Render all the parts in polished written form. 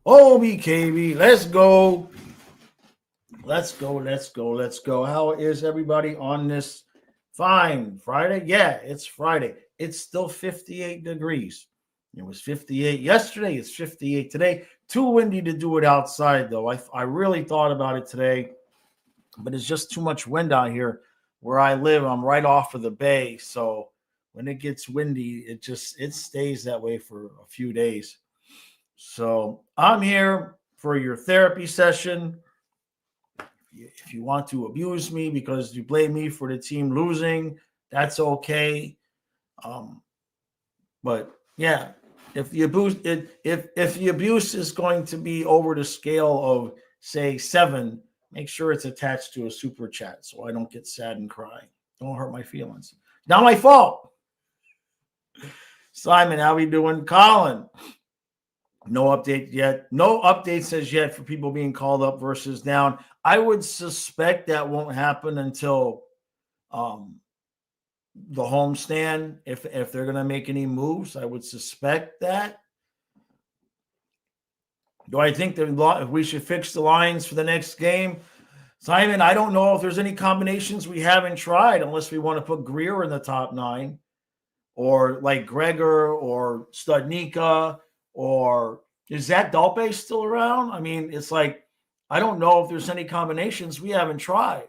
OBKB, let's go. Let's go. How is everybody on this fine Friday? Yeah, it's Friday. It's still 58 degrees. It was 58 yesterday. It's 58 today. Too windy to do it outside, though. I really thought about it today, but it's just too much wind out here where I live. I'm right off of the bay. So when it gets windy, it stays that way for a few days. So I'm here for your therapy session. If you want to abuse me because you blame me for the team losing, that's okay. Um, but yeah, if the abuse is going to be over the scale of say 7, make sure it's attached to a super chat so I don't get sad and cry. Don't hurt my feelings. Not my fault. Simon, how we doing? Colin, no update yet. No updates as yet for people being called up versus down. I would suspect that won't happen until the homestand. If they're going to make any moves, I would suspect that. Do I think that we should fix the lines for the next game? Simon, I don't know if there's any combinations we haven't tried unless we want to put Greer in the top 9 or like Gregor or Studnicka or is that Dalpe still around? I mean, it's like, I don't know if there's any combinations we haven't tried.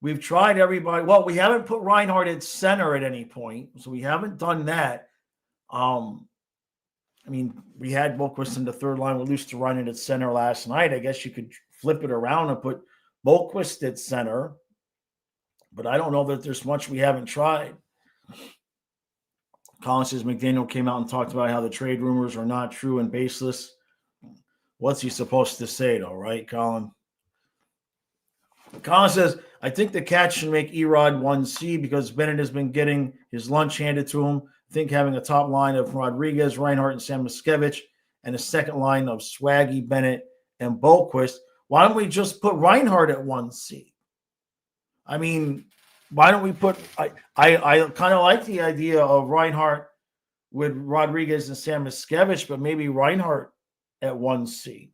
We've tried everybody. Well, we haven't put Reinhardt at center at any point, so we haven't done that. I mean, we had Boquist in the third line. We lost to Reinhardt at center last night. I guess you could flip it around and put Boquist at center, but I don't know that there's much we haven't tried. Colin says McDaniel came out and talked about how the trade rumors are not true and baseless. What's he supposed to say, though, right, Colin? Colin says, I think the Cats should make Erod 1C because Bennett has been getting his lunch handed to him. I think having a top line of Rodriguez, Reinhardt, and Sam Miskevich, and a second line of Swaggy, Bennett, and Boquist. Why don't we just put Reinhardt at 1C? I mean, why don't we put I kind of like the idea of Reinhardt with Rodriguez and Sam Miskevich, but maybe Reinhardt at 1C.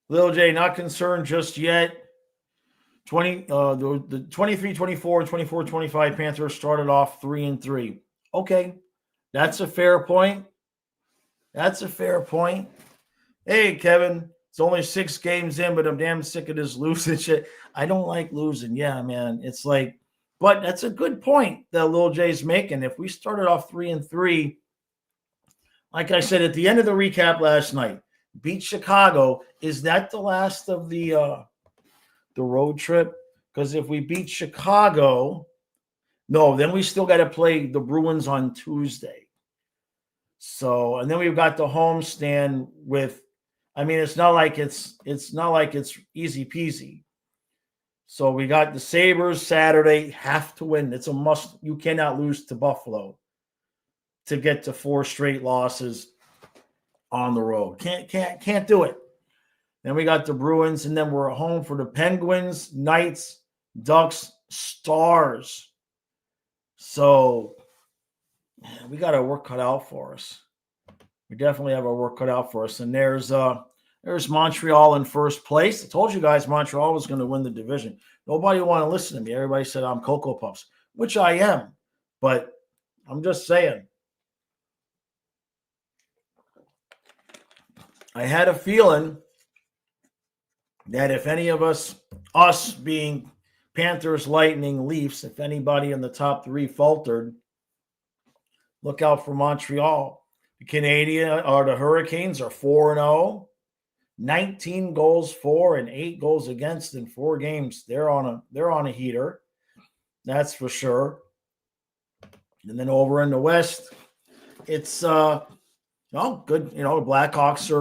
Lil J, not concerned just yet. The 23-24 and 24-25 Panthers started off 3-3. Okay, that's a fair point. Hey, Kevin, it's only 6 games in, but I'm damn sick of this losing shit. I don't like losing. Yeah, man. It's like, but that's a good point that Lil J's making. If we started off 3-3, like I said at the end of the recap last night, beat Chicago. Is that the last of the road trip? Because if we beat Chicago, no, then we still got to play the Bruins on Tuesday. So, and then we've got the homestand with. I mean, it's not like it's easy peasy. So we got the Sabres Saturday, have to win. It's a must. You cannot lose to Buffalo to get to 4 straight losses on the road. Can't do it. Then we got the Bruins, and then we're home for the Penguins, Knights, Ducks, Stars. So we got our work cut out for us. We definitely have our work cut out for us. And there's Montreal in first place. I told you guys Montreal was going to win the division. Nobody wanted to listen to me. Everybody said I'm Cocoa Puffs, which I am. But I'm just saying. I had a feeling that if any of us being Panthers, Lightning, Leafs, if anybody in the top 3 faltered, look out for Montreal. The the Hurricanes are 4-0, 19 goals for and 8 goals against in 4 games. They're on a heater, that's for sure. And then over in the West, it's good. Blackhawks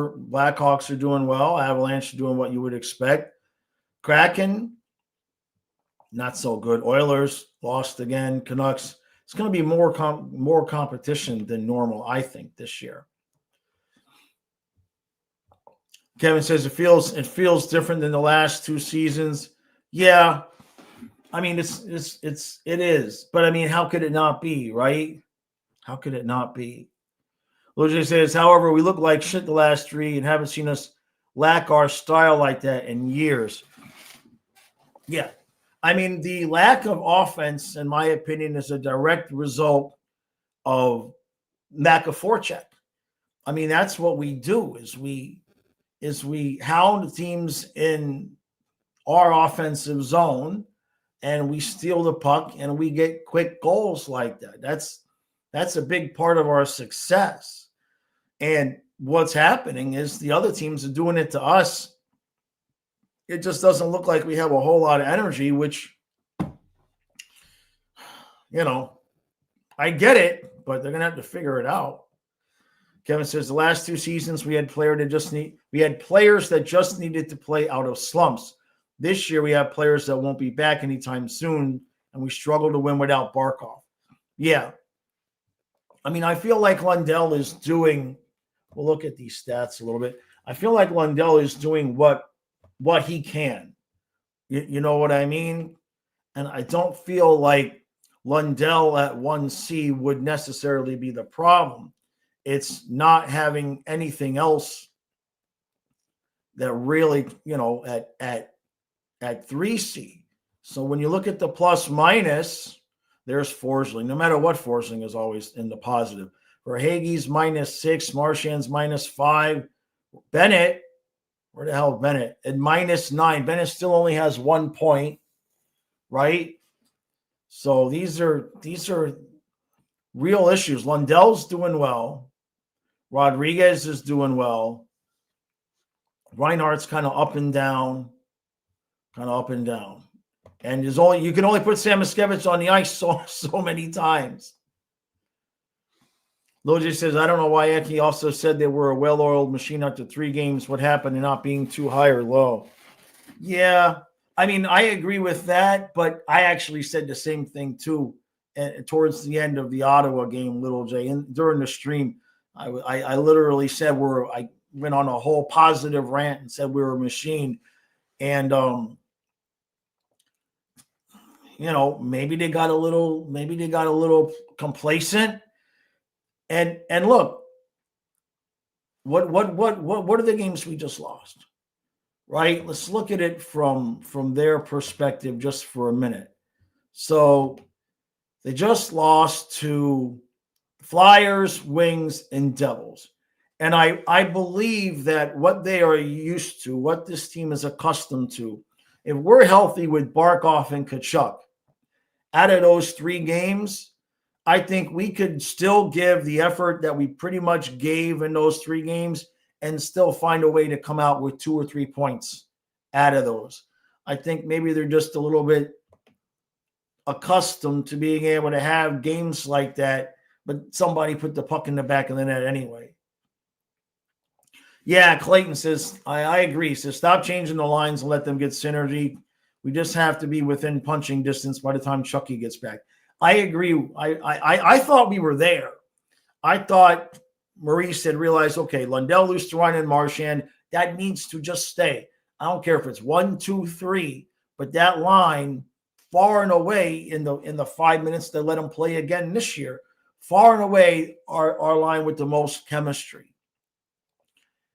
are doing well. Avalanche are doing what you would expect. Kraken, not so good. Oilers lost again. Canucks. It's going to be more competition than normal, I think, this year. Kevin says it feels different than the last 2 seasons. Yeah, I mean, it is. But I mean, how could it not be, right? How could it not be? Luigi says, however, we look like shit the last three and haven't seen us lack our style like that in years. Yeah. I mean, the lack of offense, in my opinion, is a direct result of lack of forecheck. I mean, that's what we do is we hound teams in our offensive zone and we steal the puck and we get quick goals like that. That's a big part of our success. And what's happening is the other teams are doing it to us. It just doesn't look like we have a whole lot of energy, which, I get it, but they're going to have to figure it out. Kevin says the last 2 seasons we had players that just needed to play out of slumps. This year we have players that won't be back anytime soon, and we struggle to win without Barkov. Yeah. I mean, I feel like Lundell is doing – we'll look at these stats a little bit. I feel like Lundell is doing what he can. You know what I mean? And I don't feel like Lundell at 1C would necessarily be the problem. It's not having anything else that really, at 3C. So when you look at the plus minus, there's Forsling. No matter what, Forsling is always in the positive. Verhaeghe's -6, Marchand's -5. Bennett, where the hell is Bennett? At -9. Bennett still only has 1 point, right? So these are real issues. Lundell's doing well. Rodriguez is doing well. Reinhardt's kind of up and down. And you can only put Samoskevich on the ice so many times. Loji says, I don't know why Eki also said they were a well-oiled machine after 3 games. What happened to not being too high or low? Yeah, I mean, I agree with that, but I actually said the same thing too towards the end of the Ottawa game, Little J. And during the stream, I literally said I went on a whole positive rant and said we were a machine. And, maybe they got a little complacent. And look, what are the games we just lost? Right? Let's look at it from their perspective just for a minute. So they just lost to Flyers, Wings, and Devils. And I believe that what they are used to, what this team is accustomed to, if we're healthy with Barkov and Tkachuk, out of those 3 games, I think we could still give the effort that we pretty much gave in those 3 games and still find a way to come out with 2 or 3 points out of those. I think maybe they're just a little bit accustomed to being able to have games like that, but somebody put the puck in the back of the net anyway. Yeah, Clayton says, I agree. He says, stop changing the lines and let them get synergy. We just have to be within punching distance by the time Chucky gets back. I agree. I thought we were there. I thought Maurice had realized, okay, Lundell, Luostarinen, and Marchand, that needs to just stay. I don't care if it's 1, 2, 3, but that line far and away in the 5 minutes they let them play again this year, far and away our line with the most chemistry.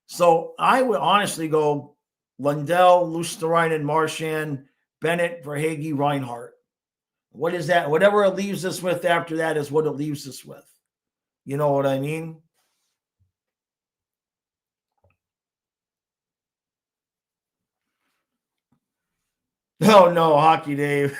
So I would honestly go Lundell, Luostarinen, Marchand, Bennett, Verhaeghe, Reinhardt. What is that? Whatever it leaves us with after that is what it leaves us with. You know what I mean? No, Hockey Dave.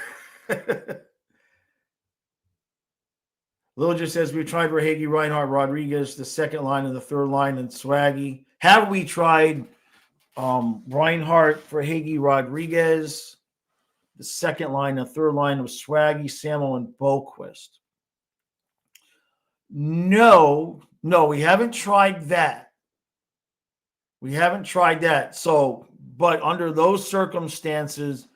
Lil just says we've tried Verhaeghe, Reinhardt, Rodriguez, the second line and the third line, and Swaggy. Have we tried Reinhardt, Verhaeghe, Rodriguez, the second line, the third line was Swaggy, Samo, and Boquist? No, we haven't tried that. So, but under those circumstances,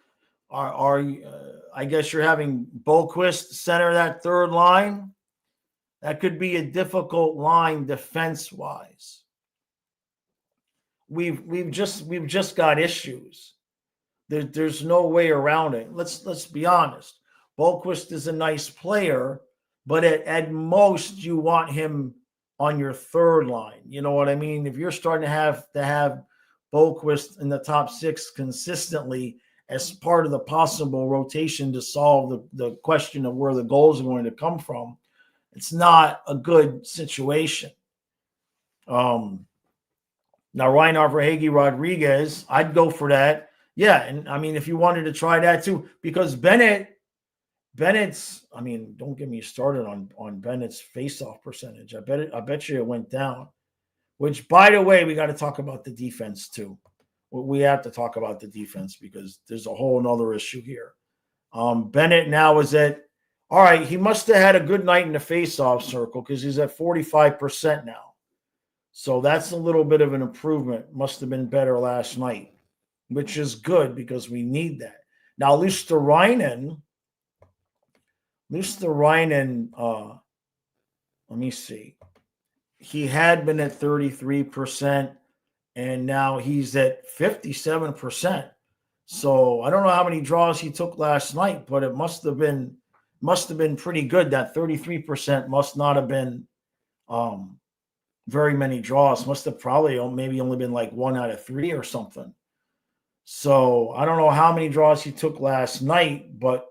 I guess you're having Boquist center that third line. That could be a difficult line defense-wise. We've just got issues. There's no way around it. Let's be honest. Boquist is a nice player, but at most you want him on your third line. You know what I mean? If you're starting to have Boquist in the top six consistently as part of the possible rotation to solve the question of where the goals are going to come from, it's not a good situation. Now Reinhart Verhage Rodriguez, I'd go for that. Yeah, and I mean, if you wanted to try that too, because Bennett's, I mean, don't get me started on Bennett's faceoff percentage. I bet you it went down. Which, by the way, we got to talk about the defense too. We have to talk about the defense because there's a whole nother issue here. Bennett now is at, all right, he must have had a good night in the faceoff circle because he's at 45% now. So that's a little bit of an improvement. Must have been better last night, which is good because we need that. Now, Luosterainen, let me see. He had been at 33%, and now he's at 57%. So I don't know how many draws he took last night, but it must have been pretty good. That 33% must not have been very many draws. Must have probably maybe only been like 1 out of 3 or something. So I don't know how many draws he took last night, but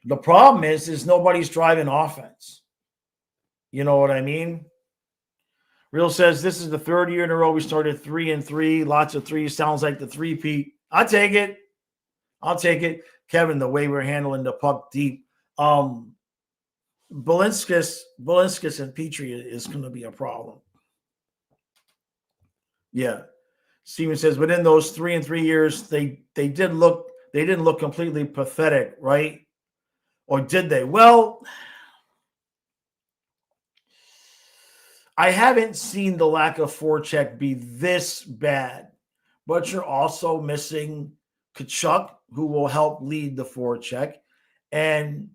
the problem is nobody's driving offense. You know what I mean? Real says this is the third year in a row we started 3-3. Lots of threes. Sounds like the three-peat. I'll take it. Kevin, the way we're handling the puck deep. Balinskis and Petrie is going to be a problem. Yeah. Steven says within those 3-3 years, they didn't look completely pathetic, right? Or did they? Well, I haven't seen the lack of forecheck be this bad, but you're also missing Tkachuk, who will help lead the forecheck, and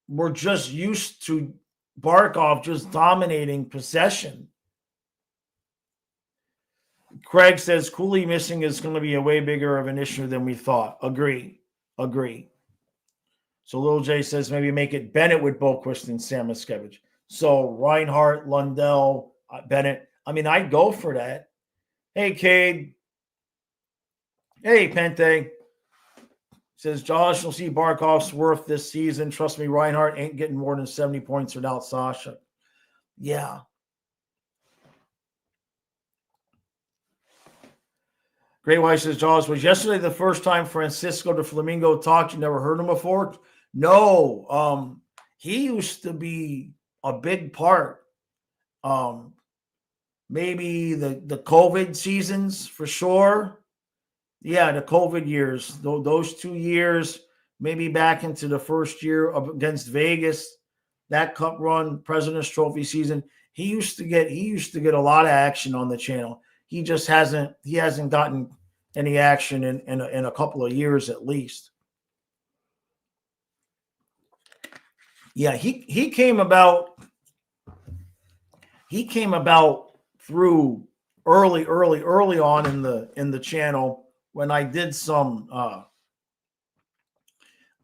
we're just used to Barkov just dominating possession. Craig says Cooley missing is going to be a way bigger of an issue than we thought. Agree. So Lil J says maybe make it Bennett with Boquist and Samoskevich. So Reinhart, Lundell, Bennett. I mean, I'd go for that. Hey, Cade. Hey, Pente. Says Josh will see Barkov's worth this season. Trust me, Reinhart ain't getting more than 70 points without Sasha. Yeah. Great White says, Josh, was yesterday the first time Francisco de Flamingo talked? You never heard him before? No. He used to be a big part. Maybe the COVID seasons for sure. Yeah, the COVID years, those 2 years, maybe back into the first year against Vegas, that cup run, President's Trophy season. He used to get a lot of action on the channel. He just hasn't gotten any action in a couple of years at least. Yeah, he came about through early on in the channel when I did some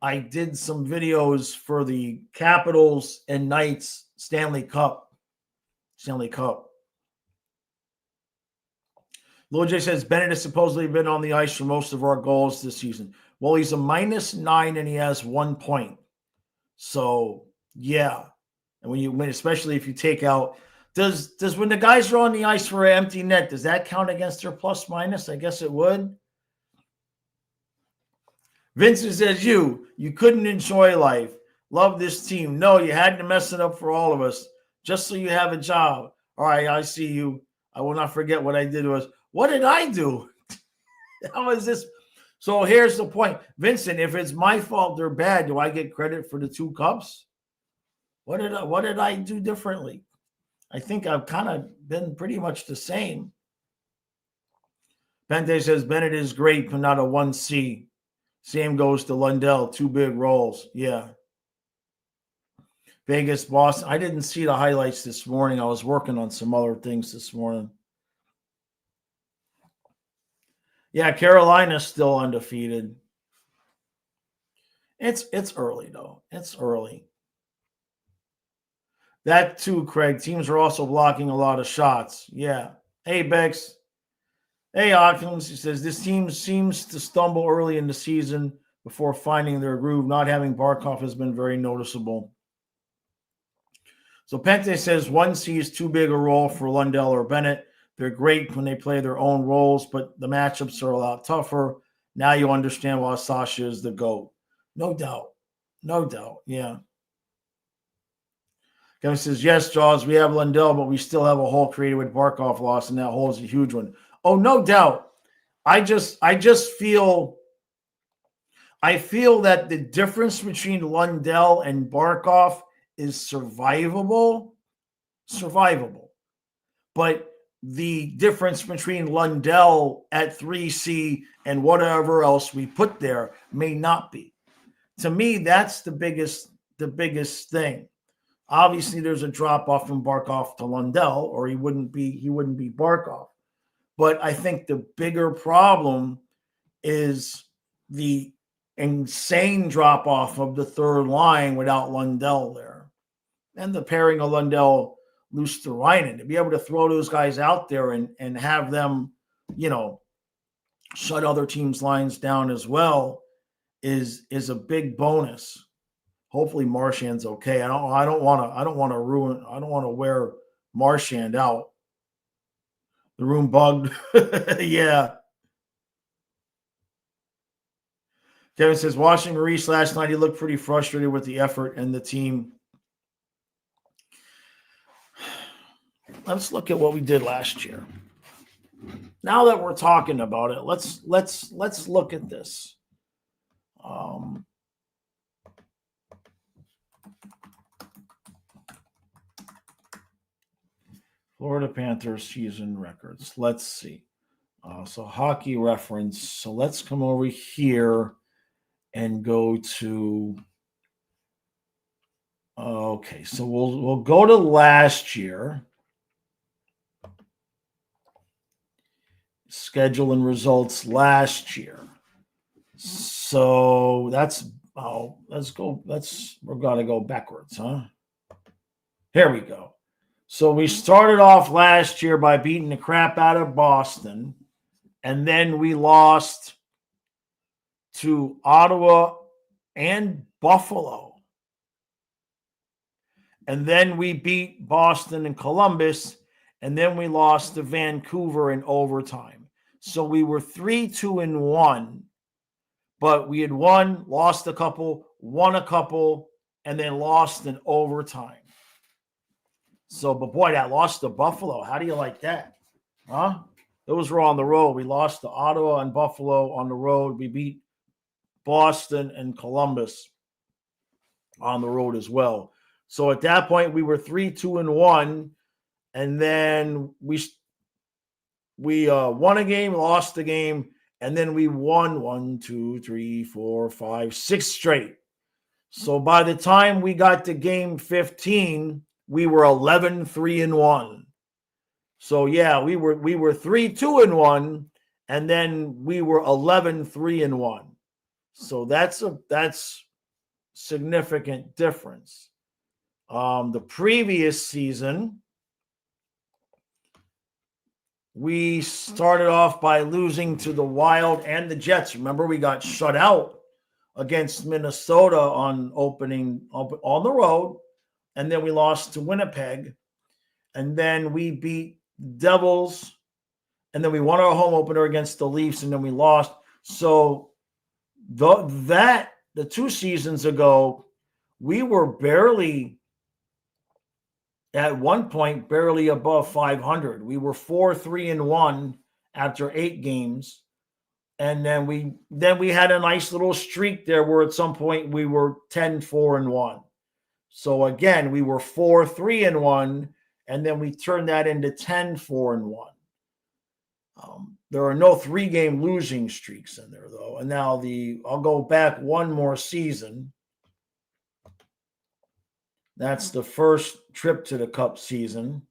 videos for the Capitals and Knights Stanley Cup. Lil J says Bennett has supposedly been on the ice for most of our goals this season. Well, he's a -9 and he has 1 point. So yeah, and especially if you take out, does when the guys are on the ice for an empty net, does that count against their plus minus? I guess it would. Vincent says you couldn't enjoy life. Love this team. No, you had to mess it up for all of us just so you have a job. All right, I see you. I will not forget what I did was. What did I do? How is this? So here's the point. Vincent, if it's my fault they're bad, do I get credit for the 2 cups? What did I do differently? I think I've kind of been pretty much the same. Bente says Bennett is great, but not a 1C. Same goes to Lundell, 2 big roles. Yeah. Vegas, Boston. I didn't see the highlights this morning. I was working on some other things this morning. Yeah, Carolina's still undefeated. It's early though. It's early. That too, Craig. Teams are also blocking a lot of shots. Yeah. Hey, Bex. Hey, Hawkins. He says this team seems to stumble early in the season before finding their groove. Not having Barkov has been very noticeable. So Pente says 1C is too big a role for Lundell or Bennett. They're great when they play their own roles, but the matchups are a lot tougher. Now you understand why Sasha is the GOAT. No doubt. No doubt. Yeah. Kevin says, yes, Jaws, we have Lundell, but we still have a hole created with Barkov loss, and that hole is a huge one. Oh, no doubt. I feel that the difference between Lundell and Barkov is survivable. But the difference between Lundell at 3C and whatever else we put there may not be. To me, that's the biggest thing. Obviously, there's a drop off from Barkov to Lundell, or he wouldn't be Barkov. But I think the bigger problem is the insane drop off of the third line without Lundell there, and the pairing of Lundell, Luosterainen, to be able to throw those guys out there and have them, shut other teams' lines down as well is a big bonus. Hopefully Marchand's okay. I don't want to wear Marchand out. The room bugged. Yeah. Kevin says, watching Maurice last night, he looked pretty frustrated with the effort and the team. Let's look at what we did last year. Now that we're talking about it, let's look at this. Florida Panthers season records. Let's see. So hockey reference. So let's come over here and go to. Okay, so we'll go to last year. Schedule and results last year. So that's we're gonna go backwards, huh? Here we go. So we started off last year by beating the crap out of Boston, and then we lost to Ottawa and Buffalo. And then we beat Boston and Columbus, and then we lost to Vancouver in overtime. So we were 3-2-1, but we had won, lost a couple, won a couple, and then lost in overtime. So, but boy, that loss to Buffalo, how do you like that? Huh? Those were on the road. We lost to Ottawa and Buffalo on the road. We beat Boston and Columbus on the road as well. So at that point, we were 3-2-1, and then we won a game, lost a game, and then we won 6 straight. So by the time we got to game 15, we were 11-3-1. So yeah, we were 3-2-1, and then we were 11-3-1. So that's significant difference. The previous season, we started off by losing to the Wild and the Jets. Remember, we got shut out against Minnesota on the road, and then we lost to Winnipeg, and then we beat Devils, and then we won our home opener against the Leafs, and then we lost. So the 2 seasons ago, we were barely, at one point, barely above 500. We were 4-3-1 after 8 games. And then we had a nice little streak there where at some point we were 10-4-1. So again, we were 4-3-1, and then we turned that into 10-4-1. There are no 3-game losing streaks in there, though. And now I'll go back one more season. That's the first trip to the Cup season.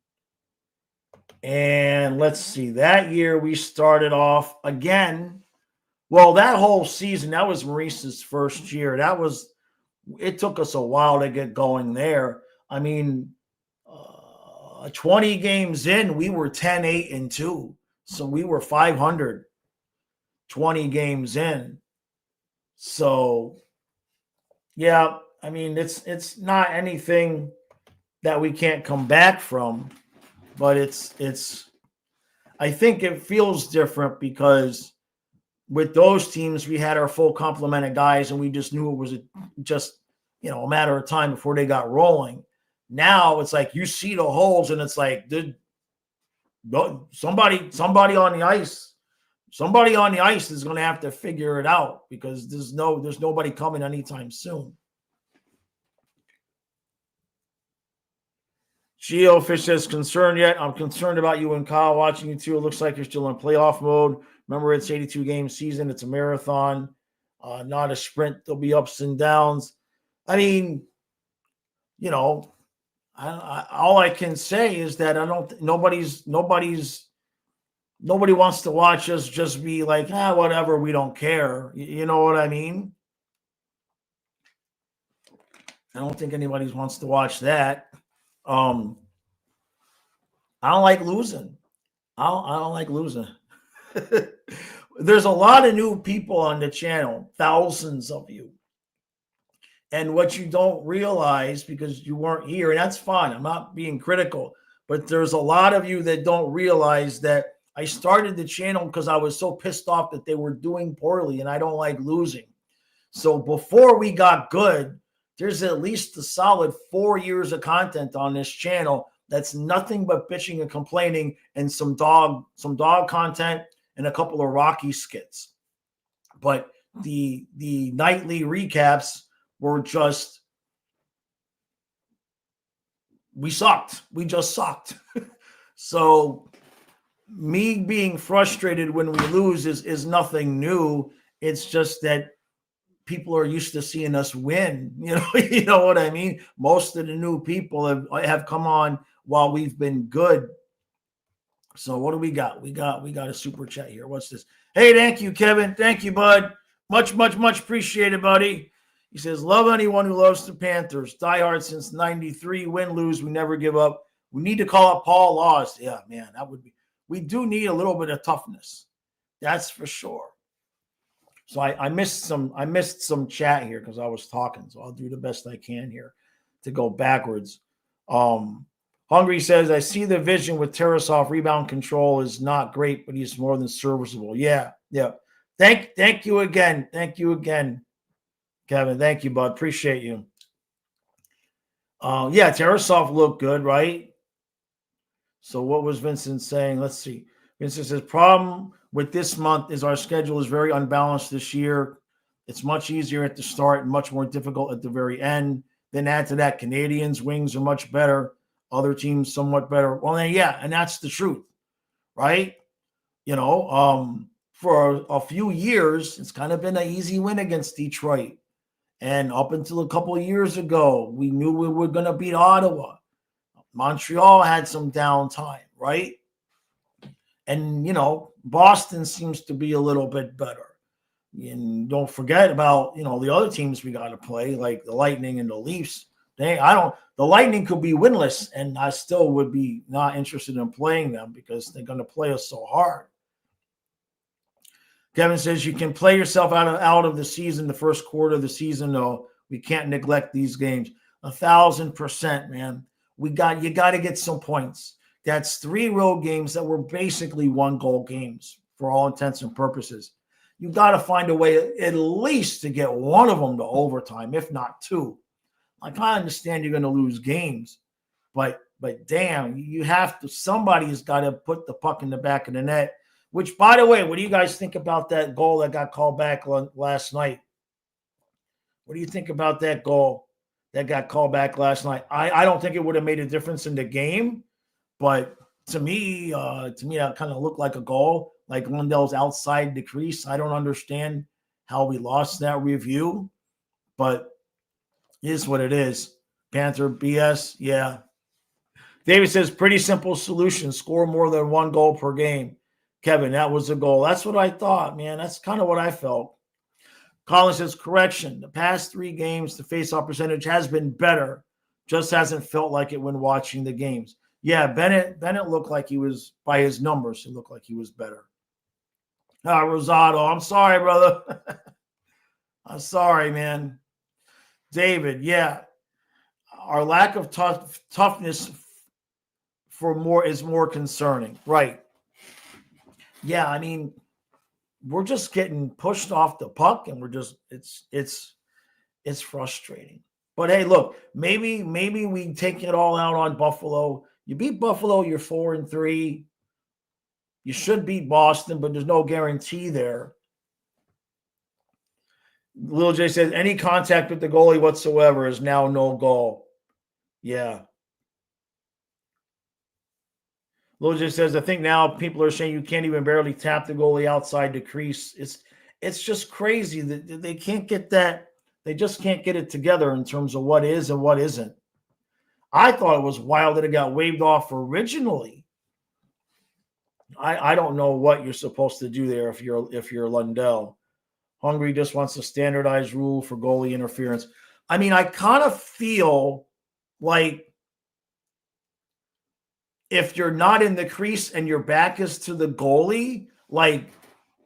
And let's see, that year we started off again. Well, that whole season, that was Maurice's first year. It took us a while to get going there. I mean, 20 games in, we were 10-8-2. So we were 500 20 games in. So, yeah, I mean, it's not anything that we can't come back from, but it's I think it feels different because with those teams we had our full complement of guys and we just knew it was just a matter of time before they got rolling. Now it's like you see the holes and it's like, dude, somebody on the ice, is going to have to figure it out because there's nobody coming anytime soon. Geofish says, concerned yet? I'm concerned about you and Kyle watching you too. It looks like you're still in playoff mode. Remember, it's 82-game season. It's a marathon, not a sprint. There'll be ups and downs. I mean, all I can say is that nobody wants to watch us just be like, whatever, we don't care. You know what I mean? I don't think anybody wants to watch that. I don't like losing. I don't like losing. There's a lot of new people on the channel, thousands of you. And what you don't realize because you weren't here, and that's fine, I'm not being critical, but there's a lot of you that don't realize that I started the channel because I was so pissed off that they were doing poorly and I don't like losing. So before we got good, there's at least a solid 4 years of content on this channel that's nothing but bitching and complaining and some dog content and a couple of Rocky skits. But the nightly recaps were just, we sucked. We just sucked. So me being frustrated when we lose is nothing new. It's just that people are used to seeing us win. You know what I mean? Most of the new people have come on while we've been good. So what do we got? We got a super chat here. What's this? Hey, thank you, Kevin. Thank you, bud. Much appreciated, buddy. He says, love anyone who loves the Panthers. Die hard since 93. Win, lose, we never give up. We need to call up Paul Laws. Yeah, man, that would be. We do need a little bit of toughness. That's for sure. So I missed some chat here because I was talking. So I'll do the best I can here to go backwards. Hungry says, I see the vision with Tarasov. Rebound control is not great, but he's more than serviceable. Yeah. Thank you again. Thank you again, Kevin. Thank you, bud. Appreciate you. Yeah, Tarasov looked good, right? So what was Vincent saying? Let's see. Vincent says, problem with this month is our schedule is very unbalanced this year. It's much easier at the start and much more difficult at the very end. Then add to that, Canadians' wings are much better. Other teams somewhat better. Well, then, yeah, and that's the truth, right? For a few years, it's kind of been an easy win against Detroit. And up until a couple of years ago, we knew we were going to beat Ottawa. Montreal had some downtime, right? And, Boston seems to be a little bit better. And don't forget about, the other teams we got to play, like the Lightning and the Leafs. The Lightning could be winless, and I still would be not interested in playing them because they're going to play us so hard. Kevin says you can play yourself out of the season, the first quarter of the season, though. We can't neglect these games. 1,000%, man. You got to get some points. That's 3 road games that were basically 1-goal games for all intents and purposes. You got to find a way at least to get one of them to overtime, if not 2. Like, I understand you're going to lose games, but damn, you have to. Somebody's got to put the puck in the back of the net. Which, by the way, what do you guys think about that goal that got called back last night? What do you think about that goal that got called back last night? I don't think it would have made a difference in the game, but to me, that kind of looked like a goal, like Lundell's outside the crease. I don't understand how we lost that review, but it is what it is. Panther BS, yeah. David says, pretty simple solution. Score more than 1 goal per game. Kevin, that was the goal. That's what I thought, man. That's kind of what I felt. Colin says, correction. The past 3 games, the faceoff percentage has been better. Just hasn't felt like it when watching the games. Yeah, Bennett looked like he was, by his numbers, it looked like he was better. Rosado, I'm sorry, brother. I'm sorry, man. David, yeah. Our lack of toughness is more concerning. Right. Yeah, I mean, we're just getting pushed off the puck, and we're just it's frustrating. But hey, look, maybe we take it all out on Buffalo. You beat Buffalo, you're 4-3. You should beat Boston, but there's no guarantee there. Lil J says, any contact with the goalie whatsoever is now no goal. Yeah. Lil J says, I think now people are saying you can't even barely tap the goalie outside the crease. It's just crazy that they can't get that. They just can't get it together in terms of what is and what isn't. I thought it was wild that it got waved off originally. I don't know what you're supposed to do there if you're Lundell. Hungary just wants a standardized rule for goalie interference. I mean, I kind of feel like if you're not in the crease and your back is to the goalie, like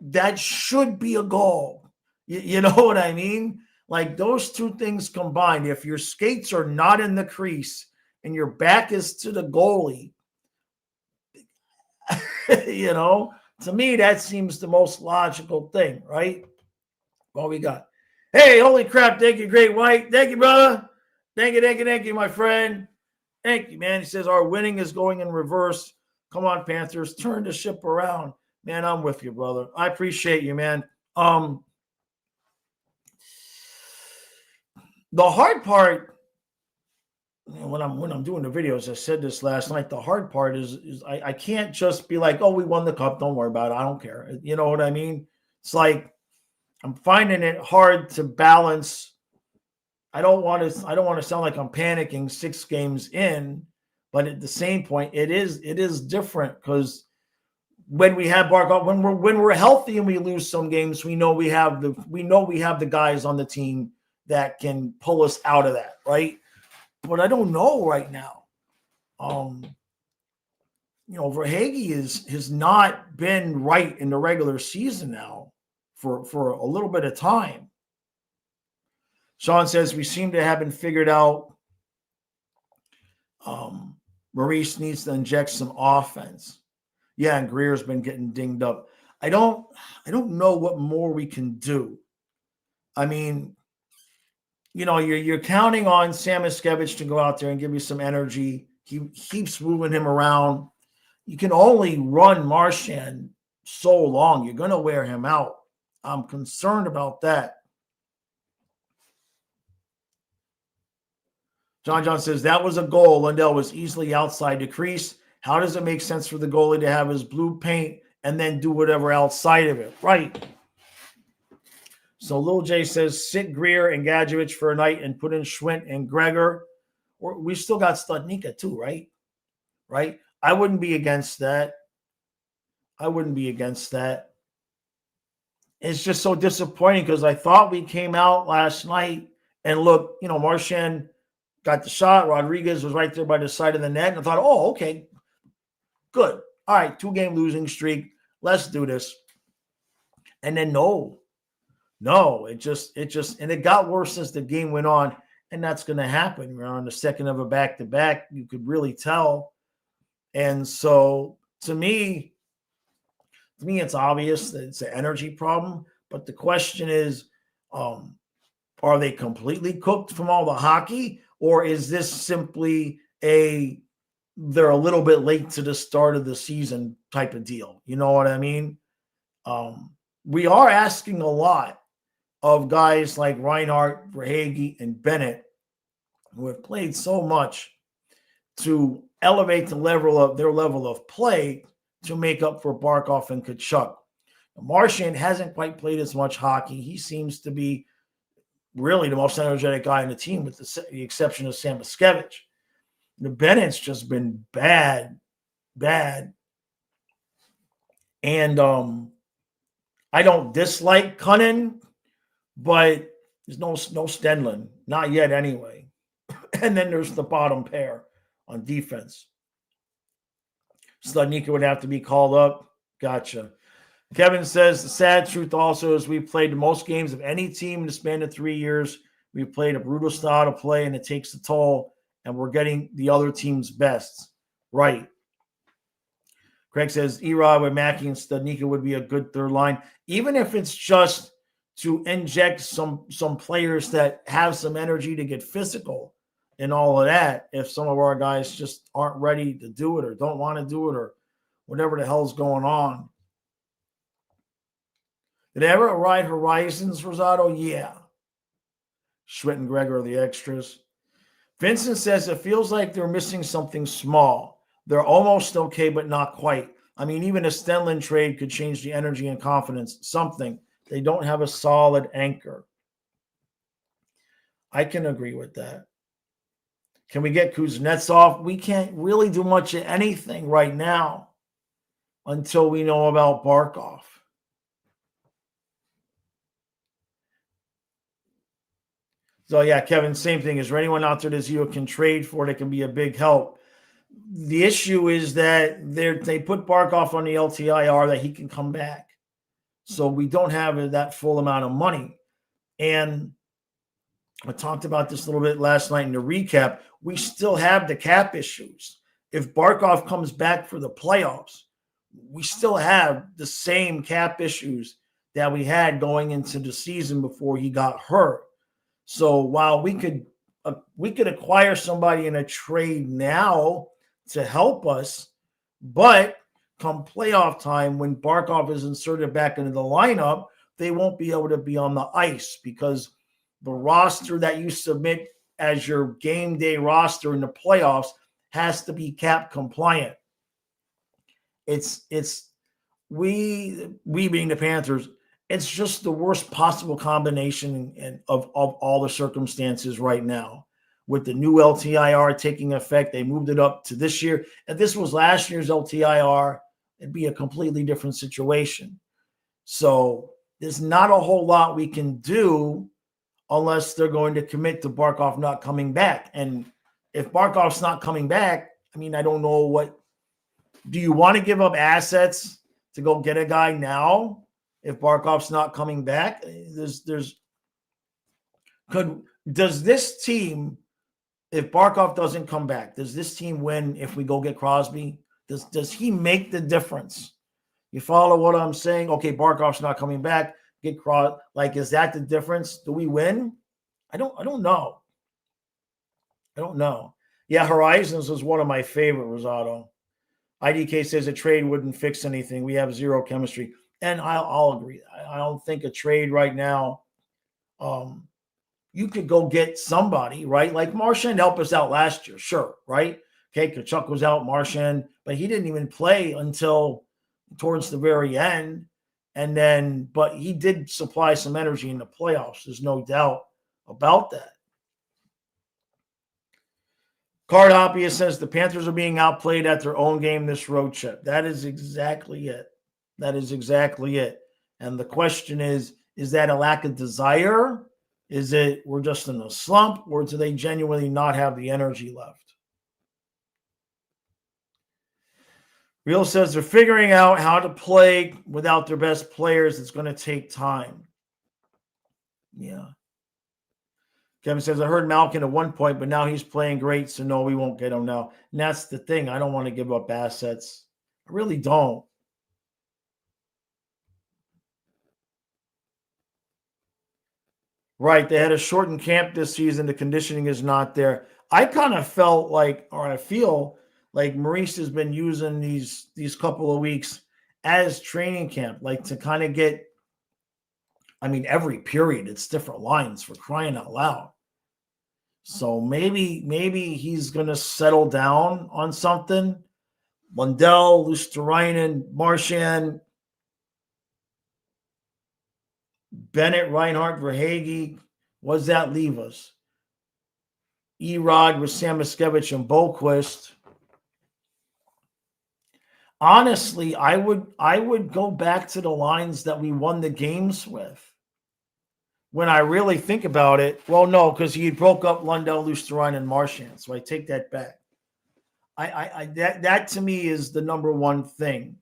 that should be a goal. You know what I mean? Like those two things combined, if your skates are not in the crease and your back is to the goalie, to me, that seems the most logical thing, right? What we got? Hey, holy crap. Thank you, Great White. Thank you, brother. Thank you, my friend. Thank you, man. He says, our winning is going in reverse. Come on, Panthers. Turn the ship around. Man, I'm with you, brother. I appreciate you, man. The hard part, when I'm doing the videos, I said this last night, the hard part is I can't just be like, oh, we won the cup. Don't worry about it. I don't care. You know what I mean? It's like I'm finding it hard to balance. I don't want to sound like I'm panicking 6 games in, but at the same point, it is different because when we have Barkov, when we're healthy and we lose some games, we know we have the guys on the team that can pull us out of that, right? But I don't know right now. Verhaeghe has not been right in the regular season now for a little bit of time. Sean says, we seem to have been figured out. Maurice needs to inject some offense. Yeah, and Greer's been getting dinged up. I don't know what more we can do. I mean, you're counting on Samoskevich to go out there and give you some energy. He keeps moving him around. You can only run Marchand so long. You're going to wear him out. I'm concerned about that. John says, that was a goal. Lundell was easily outside the crease. How does it make sense for the goalie to have his blue paint and then do whatever outside of it? Right. So Lil J says, sit Greer and Gadjevich for a night and put in Schwint and Gregor. We still got Studnicka too, right? Right? I wouldn't be against that. It's just so disappointing because I thought we came out last night and look, Marchand got the shot. Rodriguez was right there by the side of the net. And I thought, oh, okay, good. All right, 2-game losing streak. Let's do this. And then no, it just, and it got worse as the game went on. And that's going to happen. We're on the second of a back-to-back. You could really tell. And so to me, it's obvious that it's an energy problem. But the question is, are they completely cooked from all the hockey? Or is this simply they're a little bit late to the start of the season type of deal? You know what I mean? We are asking a lot of guys like Reinhart, Verhaeghe, and Bennett, who have played so much, to elevate the level of their level of play to make up for Barkov and Tkachuk. Marchand hasn't quite played as much hockey. He seems to be really the most energetic guy on the team, with the exception of Samoskevich. The Bennett's just been bad, bad. And I don't dislike Cunnin, but there's no Stenlin. Not yet anyway. And then there's the bottom pair on defense. Studnicka would have to be called up. Gotcha. Kevin says the sad truth also is we played the most games of any team in the span of 3 years. We've played a brutal style to play, and it takes a toll, and we're getting the other team's best. Right. Craig says Erod with Mackey and Studnicka would be a good third line, even if it's just to inject some players that have some energy to get physical and all of that. If some of our guys just aren't ready to do it or don't want to do it or whatever the hell's going on. Did I ever ride Horizons, Rosado? Yeah. Schwitt and Gregor are the extras. Vincent says it feels like they're missing something small. They're almost okay, but not quite. I mean, even a Stenlin trade could change the energy and confidence. Something. They don't have a solid anchor. I can agree with that. Can we get Kuznetsov? We can't really do much of anything right now until we know about Barkov. So, yeah, Kevin, same thing. Is there anyone out there that you can trade for that can be a big help? The issue is that they put Barkov on the LTIR that he can come back. So we don't have that full amount of money. And I talked about this a little bit last night in the recap. We still have the cap issues. If Barkov comes back for the playoffs, we still have the same cap issues that we had going into the season before he got hurt. So while we could acquire somebody in a trade now to help us, but come playoff time, when Barkov is inserted back into the lineup, they won't be able to be on the ice because the roster that you submit as your game day roster in the playoffs has to be cap compliant. It's we being the Panthers, it's just the worst possible combination of all the circumstances right now. With the new LTIR taking effect, they moved it up to this year. If this was last year's LTIR, it'd be a completely different situation. So there's not a whole lot we can do unless they're going to commit to Barkov not coming back. And if Barkov's not coming back, I mean, I don't know what. Do you want to give up assets to go get a guy now if Barkov's not coming back? Does this team, if Barkov doesn't come back, does this team win if we go get Crosby? Does he make the difference? You follow what I'm saying? Okay, Barkov's not coming back. Get Crosby. Like, is that the difference? Do we win? I don't know. I don't know. Yeah, Horizons was one of my favorite, Rosado. IDK says a trade wouldn't fix anything. We have zero chemistry. And I'll agree. I don't think a trade right now, you could go get somebody, right? Like Marchand helped us out last year, sure, right? Okay, Kachuk was out, Marchand, but he didn't even play until towards the very end. And then, but he did supply some energy in the playoffs. There's no doubt about that. Card Hoppia says the Panthers are being outplayed at their own game this road trip. That is exactly it. That is exactly it. And the question is that a lack of desire? Is it we're just in a slump, or do they genuinely not have the energy left? Real says they're figuring out how to play without their best players. It's going to take time. Yeah. Kevin says, I heard Malkin at one point, but now he's playing great, so no, we won't get him now. And that's the thing. I don't want to give up assets. I really don't. Right. They had a shortened camp this season. The conditioning is not there. I kind of felt like, or I feel like Maurice has been using these couple of weeks as training camp, like to kind of get, I mean, every period, it's different lines for crying out loud. So maybe he's going to settle down on something. Lundell, Luosterainen, Marchand, Bennett, Reinhart, Verhaeghe. What does that leave us? Erod with Samoskevich and Boquist. Honestly, I would go back to the lines that we won the games with. When I really think about it, well, no, because he broke up Lundell, Lusteron, and Marchand, so I take that back. That to me is the number one thing.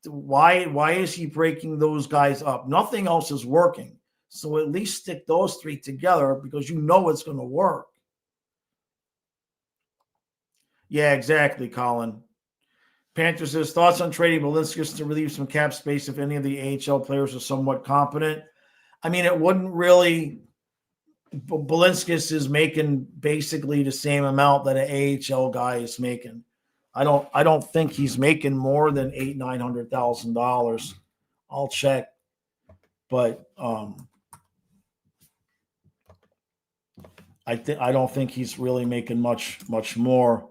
Why is he breaking those guys up? Nothing else is working. So at least stick those three together because you know it's going to work. Yeah, exactly, Colin. Panthers says thoughts on trading Balinskis to relieve some cap space if any of the AHL players are somewhat competent. I mean, it wouldn't really. Balinskis is making basically the same amount that an AHL guy is making. I don't think he's making more than $900,000. I'll check, but I don't think he's really making much more.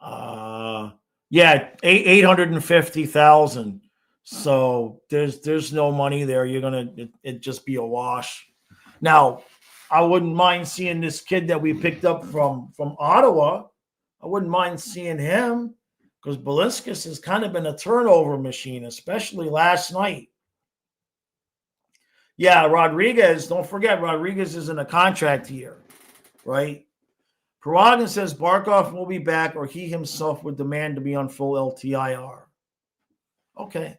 Yeah, 850,000. So there's no money there. You're gonna it just be a wash. Now, I wouldn't mind seeing this kid that we picked up from Ottawa. I wouldn't mind seeing him because Balinskis has kind of been a turnover machine, especially last night. Yeah, Rodriguez. Don't forget, Rodriguez is in a contract year, right? Paragon says Barkov will be back, or he himself would demand to be on full LTIR. Okay,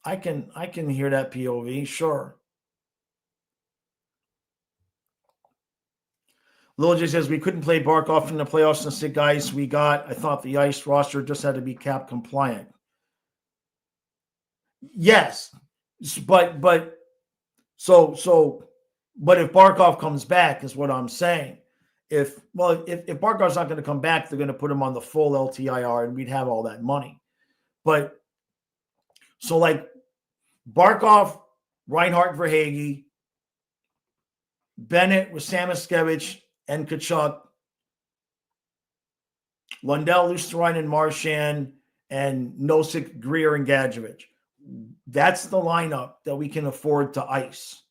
I can hear that POV. Sure. Lil J says we couldn't play Barkov in the playoffs and sick ice we got. I thought the ice roster just had to be cap compliant. Yes, but if Barkov comes back, is what I'm saying. If Barkov's not going to come back, they're going to put him on the full LTIR, and we'd have all that money. But so like Barkov, Reinhart, Verhaeghe, Bennett with Samoskevich and Tkachuk, Lundell, Lusteron, Marchand, and Nosek, Greer, and Gadjevich. That's the lineup that we can afford to ice.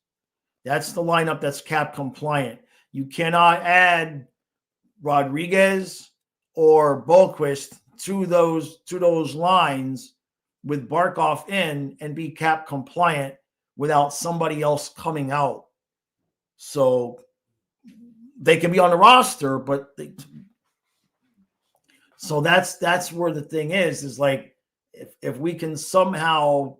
That's the lineup that's cap compliant. You cannot add Rodriguez or Boquist to those lines with Barkov in and be cap compliant without somebody else coming out. So they can be on the roster, but so that's where the thing is like if we can somehow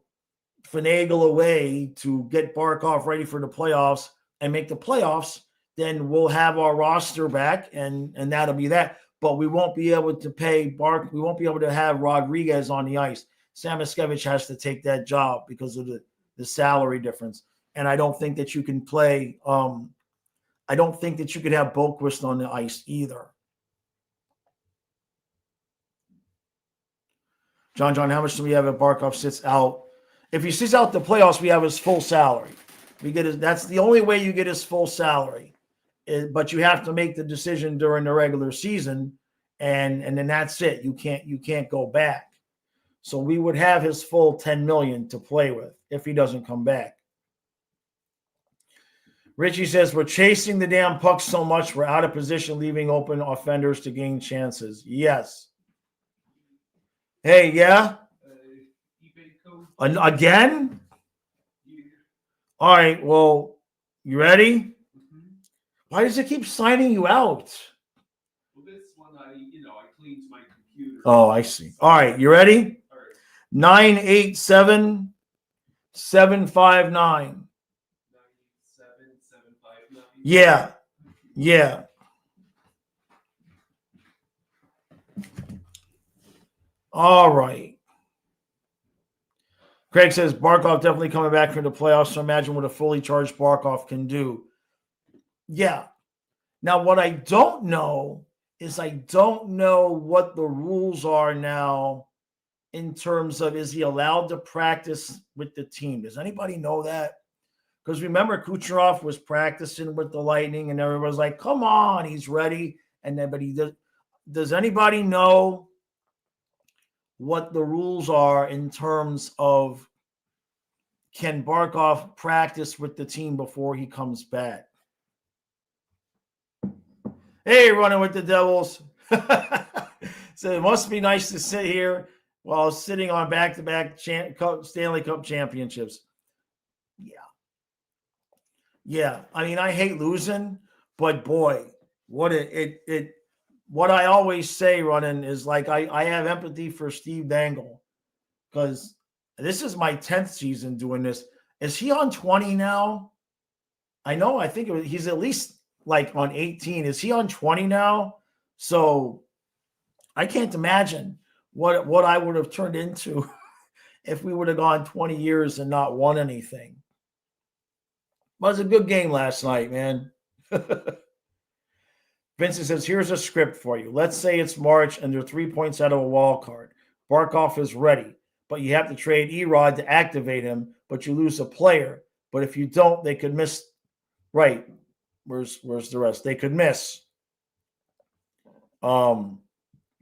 finagle a way to get Barkov ready for the playoffs and make the playoffs, then we'll have our roster back and that'll be that. But we won't be able to pay we won't be able to have Rodriguez on the ice. Samoskevich has to take that job because of the salary difference. And I don't think that you can play I don't think that you could have Boquist on the ice either. John, how much do we have if Barkov sits out? If he sits out the playoffs, we have his full salary. That's the only way you get his full salary. But you have to make the decision during the regular season, and then that's it. You can't go back. So we would have his full $10 million to play with if he doesn't come back. Richie says we're chasing the damn puck so much we're out of position, leaving open offenders to gain chances. Yes. Hey, yeah. Again? Yeah. All right. Well, you ready? Mm-hmm. Why does it keep signing you out? Well, this one I cleaned my computer. Oh, I see. All right. You ready? All right. 987 759. 987-759. Yeah. All right. Craig says Barkov definitely coming back from the playoffs. So imagine what a fully charged Barkov can do. Yeah. Now, what I don't know is I don't know what the rules are now in terms of is he allowed to practice with the team? Does anybody know that? Because remember, Kucherov was practicing with the Lightning, and everybody's like, "Come on, he's ready." And then, but he does. Does anybody know what the rules are in terms of can Barkov practice with the team before he comes back? Hey, running with the Devils. So it must be nice to sit here while sitting on back-to-back Stanley Cup championships. Yeah. I mean, I hate losing, but boy, what what I always say, running, is like I have empathy for Steve Dangle because this is my 10th season doing this. Is he on 20 now? I know. I think he's at least like on 18. Is he on 20 now? So I can't imagine what I would have turned into if we would have gone 20 years and not won anything. It was a good game last night, man. Vincent says, here's a script for you. Let's say it's March and they're 3 points out of a wild card. Barkov is ready, but you have to trade Erod to activate him, but you lose a player. But if you don't, they could miss. Right. Where's the rest? They could miss. Boy,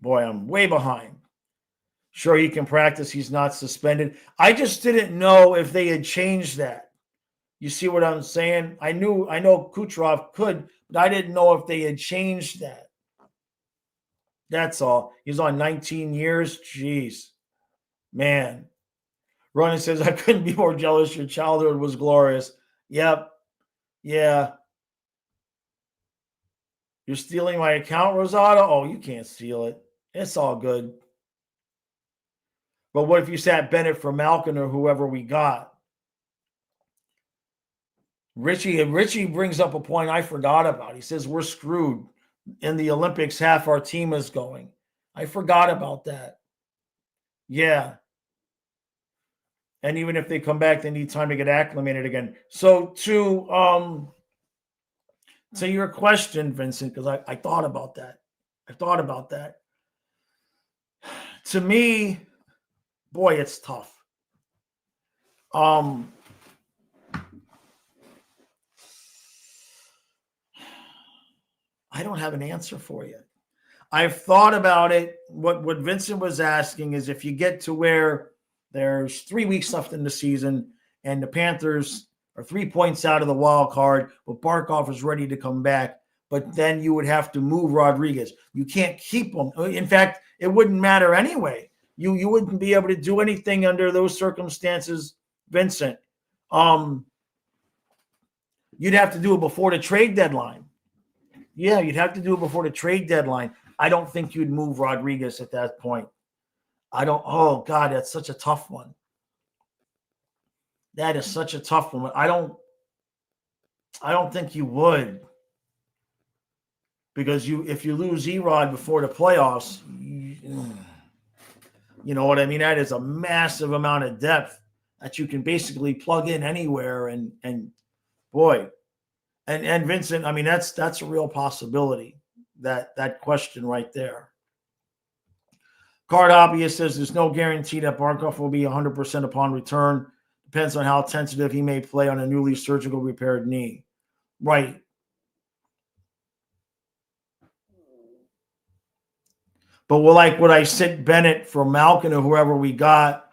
I'm way behind. Sure, he can practice. He's not suspended. I just didn't know if they had changed that. You see what I'm saying? I know Kucherov could, but I didn't know if they had changed that. That's all. He's on 19 years. Jeez. Man. Ronan says, I couldn't be more jealous. Your childhood was glorious. Yep. Yeah. You're stealing my account, Rosado? Oh, you can't steal it. It's all good. But what if you sat Bennett for Malkin or whoever we got? Richie brings up a point I forgot about. He says we're screwed. In the Olympics, half our team is going. I forgot about that. Yeah. And even if they come back, they need time to get acclimated again. So to your question, Vincent, because I thought about that. To me, boy, it's tough. I don't have an answer for you. I've thought about it. What Vincent was asking is if you get to where there's 3 weeks left in the season and the Panthers are 3 points out of the wild card, but Barkov is ready to come back, but then you would have to move Rodriguez. You can't keep him. In fact, it wouldn't matter anyway. You wouldn't be able to do anything under those circumstances, Vincent. You'd have to do it before the trade deadline. Yeah, you'd have to do it before the trade deadline. I don't think you'd move Rodriguez at that point. Oh, God, that's such a tough one. That is such a tough one. I don't think you would. Because if you lose Erod before the playoffs, you know what I mean? That is a massive amount of depth that you can basically plug in anywhere. And boy, and Vincent, I mean, that's a real possibility. That question right there. Card Obvious says there's no guarantee that Barkov will be 100% upon return. Depends on how tentative he may play on a newly surgical repaired knee. Right. But would I sit Bennett for Malkin or whoever we got?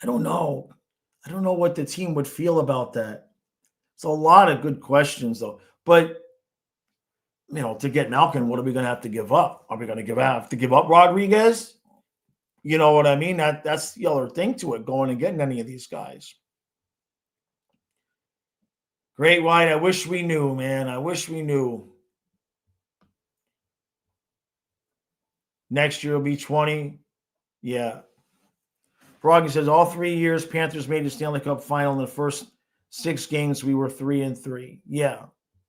I don't know. I don't know what the team would feel about that. It's a lot of good questions, though. But, to get Malkin, what are we going to have to give up? Are we going to have to give up Rodriguez? You know what I mean? That's the other thing to it, going and getting any of these guys. Great White, I wish we knew, man. I wish we knew. Next year will be 20. Yeah. Froggy says all 3 years Panthers made the Stanley Cup final. In the first 6 games, we were 3-3. Yeah,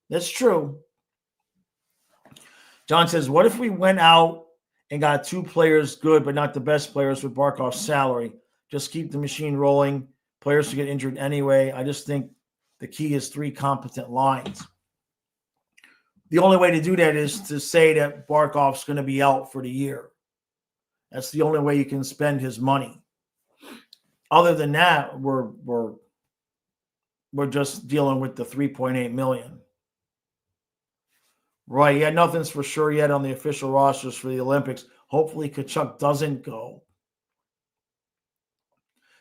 that's true. John says, what if we went out and got 2 players good, but not the best players with Barkov's salary? Just keep the machine rolling. Players to get injured anyway. I just think the key is 3 competent lines. The only way to do that is to say that Barkov's going to be out for the year. That's the only way you can spend his money. Other than that, we're just dealing with the $3.8 million. Right. Yeah, nothing's for sure yet on the official rosters for the Olympics. Hopefully Kachuk doesn't go.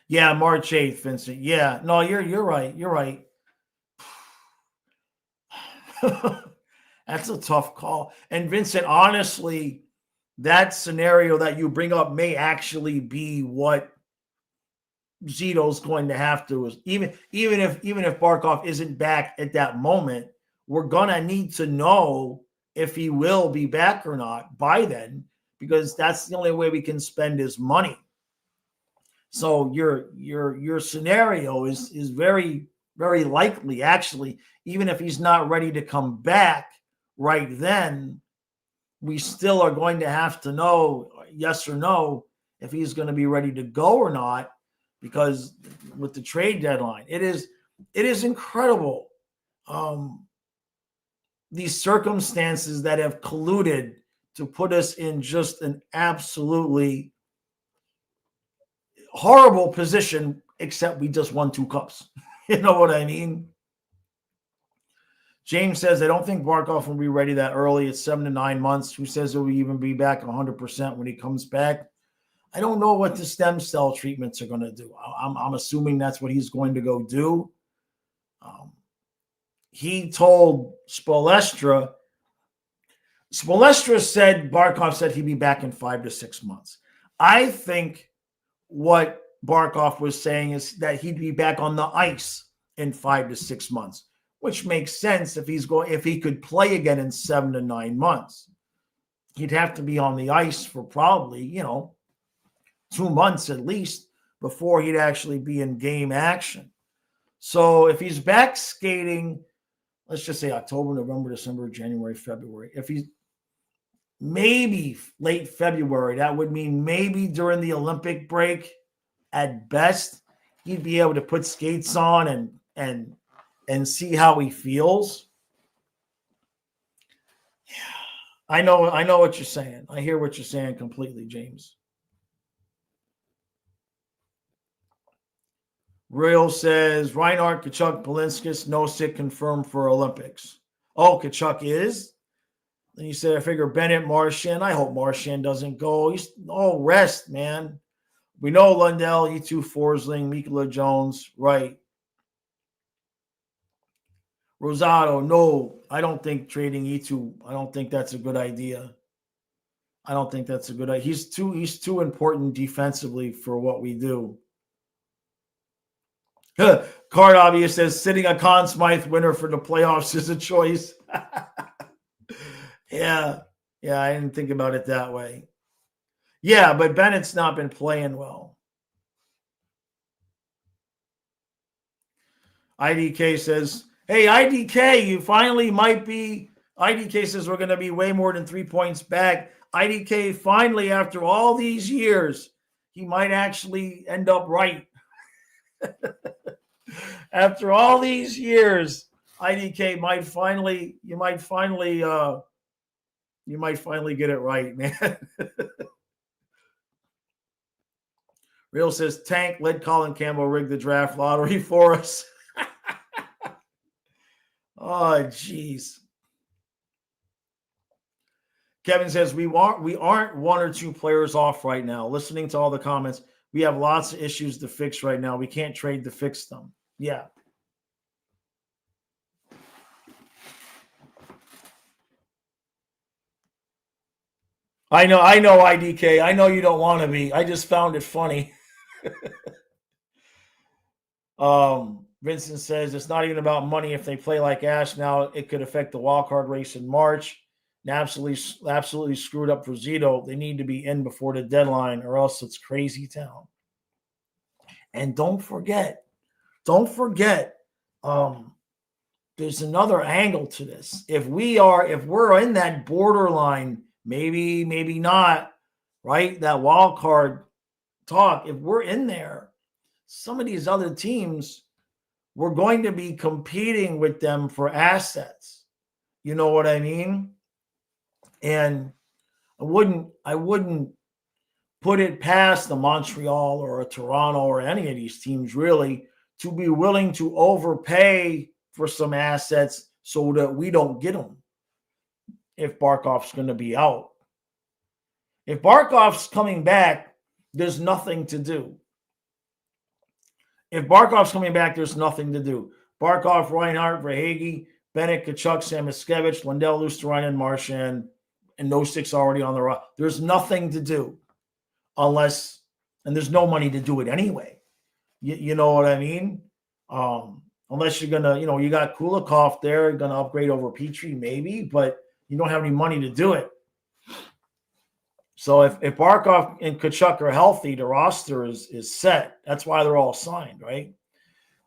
Yeah, March 8th, Vincent. Yeah. No, you're right. You're right. That's a tough call. And Vincent, honestly, that scenario that you bring up may actually be what Zito's going to have to, is even if Barkov isn't back at that moment, we're gonna need to know if he will be back or not by then, because that's the only way we can spend his money. So your scenario is very, very likely, actually, even if he's not ready to come back right then, we still are going to have to know yes or no if he's going to be ready to go or not, because with the trade deadline, it is incredible. These circumstances that have colluded to put us in just an absolutely horrible position, except we just won 2 cups. You know what I mean? James says, I don't think Barkov will be ready that early. It's 7 to 9 months. Who says he'll even be back 100% when he comes back? I don't know what the stem cell treatments are going to do. I'm assuming that's what he's going to go do. He told Spoelstra said, Barkov said he'd be back in 5 to 6 months. I think what Barkov was saying is that he'd be back on the ice in 5 to 6 months, which makes sense if he could play again in 7 to 9 months. He'd have to be on the ice for probably, 2 months at least before he'd actually be in game action. So if he's back skating, let's just say October, November, December, January, February, if he's maybe late February, that would mean maybe during the Olympic break at best, he'd be able to put skates on and see how he feels. Yeah, I know what you're saying. I hear what you're saying completely, James. Real says Reinhart, Kachuk, Balinskis, Nosek confirmed for Olympics. Oh, Kachuk is? Then you said, I figure Bennett, Marchand. I hope Marchand doesn't go. He's all rest, man. We know Lundell, E2 Forsling, Mikula Jones, right. Rosado, no, I don't think trading E2. I don't think that's a good idea. He's too important defensively for what we do. Card Obvious says sitting a Conn Smythe winner for the playoffs is a choice. Yeah, I didn't think about it that way. Yeah, but Bennett's not been playing well. IDK says, hey, IDK, you finally might be. IDK says we're going to be way more than 3 points back. IDK finally, after all these years, he might actually end up right. After all these years, IDK might finally get it right, man. Real says Tank led Colin Campbell rig the draft lottery for us. Oh, jeez. Kevin says we aren't 1 or 2 players off right now. Listening to all the comments, we have lots of issues to fix right now. We can't trade to fix them. Yeah. I know, IDK. I know you don't want to be. I just found it funny. Vincent says it's not even about money. If they play like Ash now, it could affect the wild card race in March. And absolutely screwed up for Zito. They need to be in before the deadline, or else it's crazy town. And don't forget, there's another angle to this. If we're in that borderline, maybe not, right? That wild card talk. If we're in there, some of these other teams, we're going to be competing with them for assets. You know what I mean? And I wouldn't put it past the Montreal or a Toronto or any of these teams really to be willing to overpay for some assets so that we don't get them if Barkov's going to be out. If Barkov's coming back, there's nothing to do. If Barkov's coming back, there's nothing to do. Barkov, Reinhart, Verhaeghe, Bennett, Kachuk, Samoskevich, Lindell, Lusterine, and Marchand, and those 6 already on the roster. There's nothing to do unless, and there's no money to do it anyway. You know what I mean? Unless you're gonna, you got Kulikov there, you're gonna upgrade over Petrie, maybe, but you don't have any money to do it. So if Barkov and Kachuk are healthy, the roster is set. That's why they're all signed, right?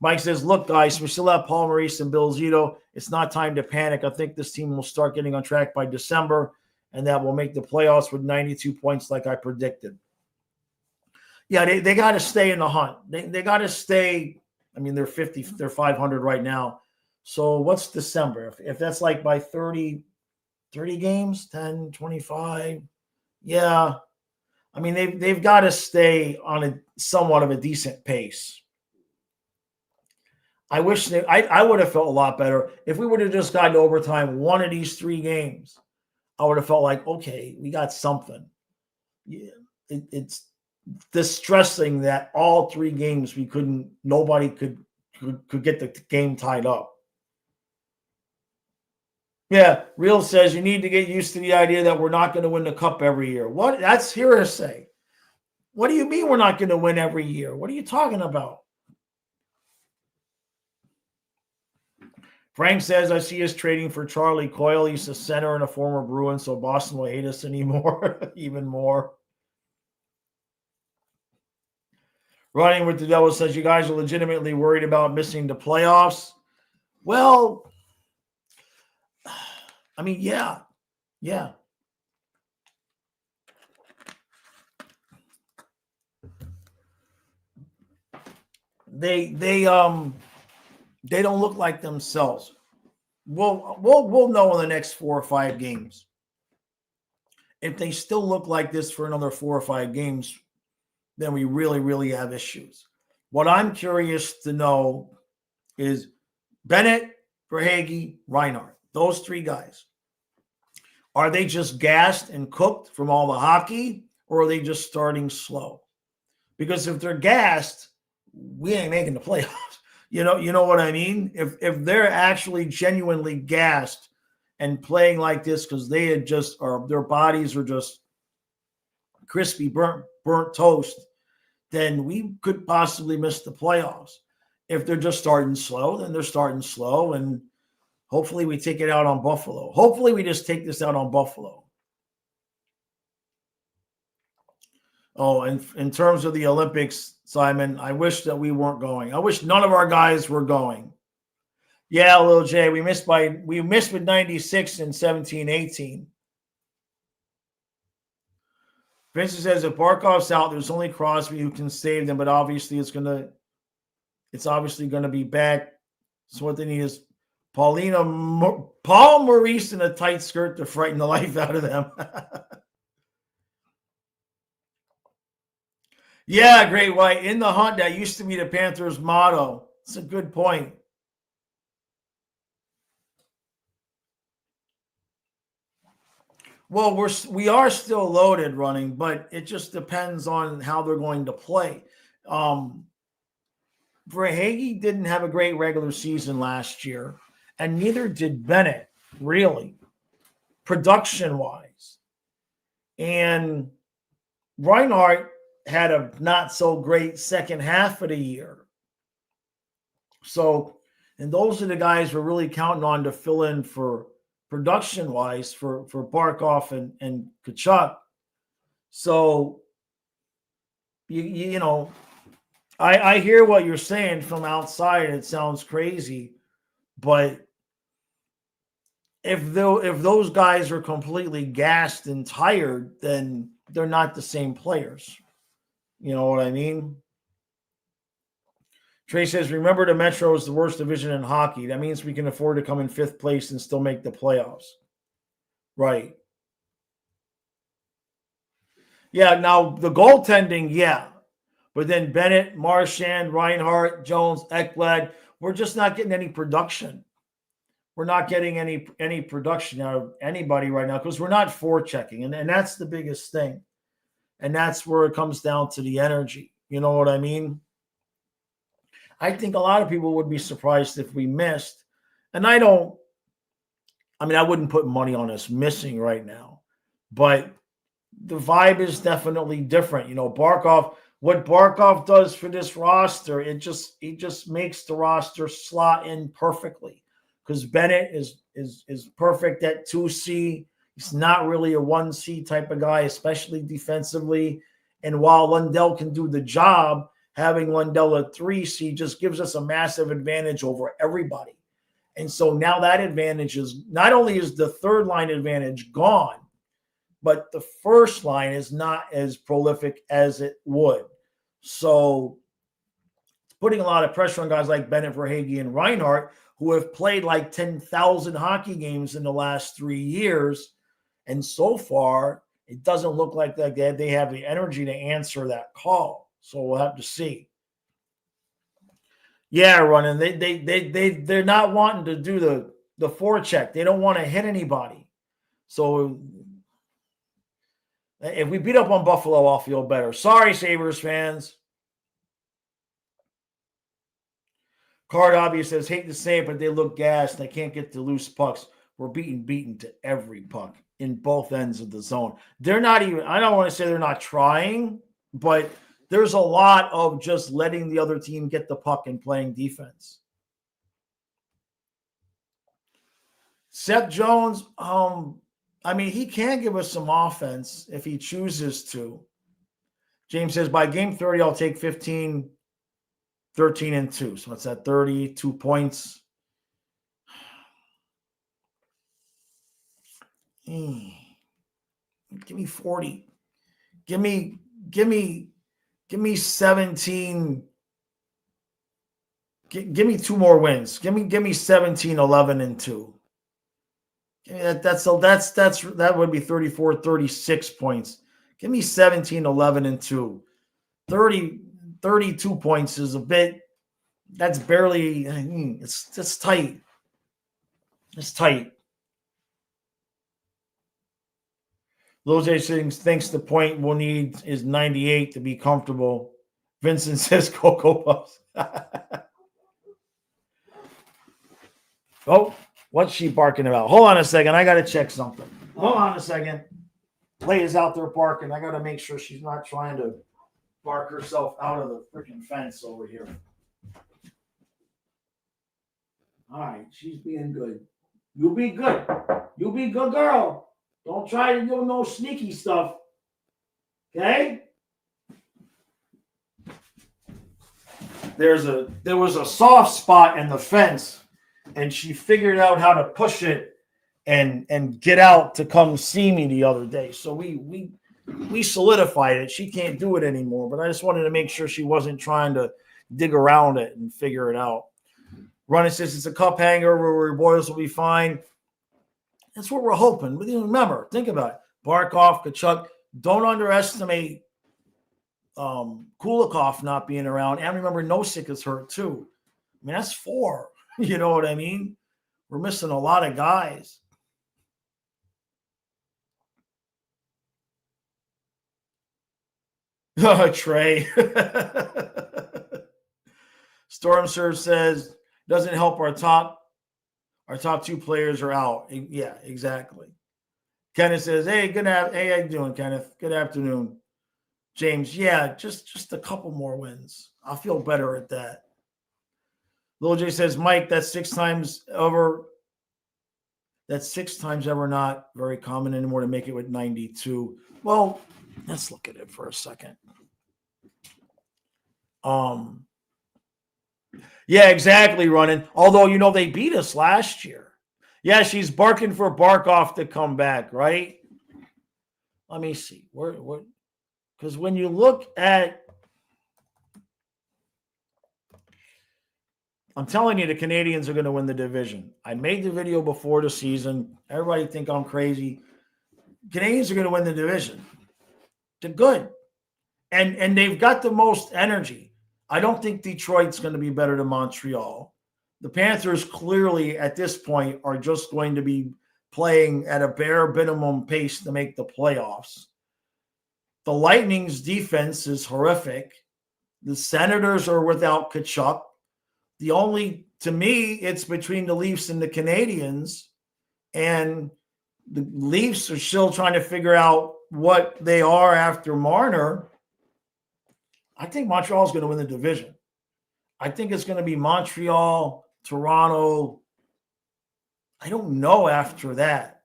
Mike says, look, guys, we still have Paul Maurice and Bill Zito. It's not time to panic. I think this team will start getting on track by December, and that will make the playoffs with 92 points like I predicted. Yeah, they got to stay in the hunt. They got to stay. I mean, they're 500 right now. So what's December? If that's like by 30 games, 10, 25, yeah. I mean, they've got to stay on a somewhat of a decent pace. I wish I would have felt a lot better if we would have just gotten to overtime one of these 3 games. I would have felt like, okay, we got something. Yeah, it's distressing that all 3 games nobody could get the game tied up. Yeah, Real says you need to get used to the idea that we're not going to win the cup every year. What? That's hearsay. What do you mean we're not going to win every year? What are you talking about? Frank says, I see us trading for Charlie Coyle. He's a center and a former Bruin, so Boston will hate us anymore, even more. Running with the Devil says, you guys are legitimately worried about missing the playoffs. Well, I mean, yeah. They don't look like themselves. We'll know in the next 4 or 5 games. If they still look like this for another 4 or 5 games, then we really, really have issues. What I'm curious to know is Bennett, Verhaeghe, Reinhart, those 3 guys. Are they just gassed and cooked from all the hockey, or are they just starting slow? Because if they're gassed, we ain't making the playoffs. You know what I mean? If they're actually genuinely gassed and playing like this because they had their bodies are just crispy, burnt toast, then we could possibly miss the playoffs. If they're just starting slow, then they're starting slow, and hopefully we take it out on Buffalo. Hopefully we just take this out on Buffalo. Oh, and in terms of the Olympics, Simon, I wish that we weren't going. I wish none of our guys were going. Yeah, Lil J, we missed with 96 and 17-18. Vincent says if Barkov's out, there's only Crosby who can save them, but obviously it's obviously gonna be back. So what they need is Paul Maurice in a tight skirt to frighten the life out of them. Yeah, Great White. In the hunt, that used to be the Panthers' motto. It's a good point. Well, we are still loaded running, but it just depends on how they're going to play. Verhaeghe didn't have a great regular season last year, and neither did Bennett, really, production-wise. And Reinhart had a not so great second half of the year. So, and those are the guys we're really counting on to fill in for production-wise for Barkov and Kachuk. So, you know, I hear what you're saying from outside. It sounds crazy, but if those guys are completely gassed and tired, then they're not the same players. You know what I mean? Trey says, remember the Metro is the worst division in hockey. That means we can afford to come in 5th place and still make the playoffs. Right. Yeah, now the goaltending, yeah. But then Bennett, Marchand, Reinhart, Jones, Ekblad, we're just not getting any production. We're not getting any production out of anybody right now because we're not forechecking. And that's the biggest thing. And that's where it comes down to the energy. You know what I mean? I think a lot of people would be surprised if we missed. And I don't I mean, I wouldn't put money on us missing right now, but the vibe is definitely different. You know, what Barkov does for this roster, he just makes the roster slot in perfectly. Because Bennett is perfect at 2C. He's not really a 1C type of guy, especially defensively. And while Lundell can do the job, having Lundell at 3C just gives us a massive advantage over everybody. And so now that advantage is not only is the third line advantage gone, but the first line is not as prolific as it would. So it's putting a lot of pressure on guys like Bennett, Verhaeghe, and Reinhart, who have played like 10,000 hockey games in the last 3 years. And so far, it doesn't look like that they have the energy to answer that call. So we'll have to see. Yeah, running. They're not wanting to do the forecheck. They don't want to hit anybody. So if we beat up on Buffalo, I'll feel better. Sorry, Sabres fans. Card Obvious says, hate to say it, but they look gassed. They can't get to loose pucks. We're beaten to every puck in both ends of the zone. They're not even, I don't want to say they're not trying, but there's a lot of just letting the other team get the puck and playing defense. Seth Jones, I mean, he can give us some offense if he chooses to. James says, by game 30, I'll take 15, 13, and 2. So what's that, 32 points? Give me 40. Give me 17. Give me 2 more wins. Give me 17, 11, and 2. That would be 34, 36 points. Give me 17, 11, and 2. 32 points is a bit, that's barely, it's tight. It's tight. Lil J thinks the point we'll need is 98 to be comfortable. Vincent says Cocoa Puffs. Oh, what's she barking about? Hold on a second. I got to check something. Hold on a second. Lay's out there barking. I got to make sure she's not trying to bark herself out of the freaking fence over here. All right. She's being good. You be good. You be good girl. Don't try to do no sneaky stuff. Okay? There was a soft spot in the fence, and she figured out how to push it and get out to come see me the other day. So we solidified it. She can't do it anymore, but I just wanted to make sure she wasn't trying to dig around it and figure it out. Ronnie says it's a cup hanger where boys will be fine. That's what we're hoping. But remember, think about it. Barkov, Tkachuk, don't underestimate Kulikov not being around. And remember, Nosek is hurt too. I mean, that's 4. You know what I mean? We're missing a lot of guys. Trey. Storm Surge says, doesn't help our top 2 players are out. Yeah, exactly. Kenneth says, hey, how you doing, Kenneth? Good afternoon. James, yeah, just a couple more wins. I'll feel better at that. Lil J says, Mike, that's 6 times over. That's 6 times ever not very common anymore to make it with 92. Well, let's look at it for a second. Yeah, exactly, running. Although, they beat us last year. Yeah, she's barking for Barkov to come back, right? Let me see. Because when you look at, I'm telling you, the Canadians are going to win the division. I made the video before the season. Everybody think I'm crazy. Canadians are going to win the division. They're good. And they've got the most energy. I don't think Detroit's going to be better than Montreal. The Panthers clearly at this point are just going to be playing at a bare minimum pace to make the playoffs. The Lightning's defense is horrific. The Senators are without Tkachuk. To me, it's between the Leafs and the Canadians. And the Leafs are still trying to figure out what they are after Marner. I think Montreal's going to win the division. I think it's going to be Montreal, Toronto. I don't know after that.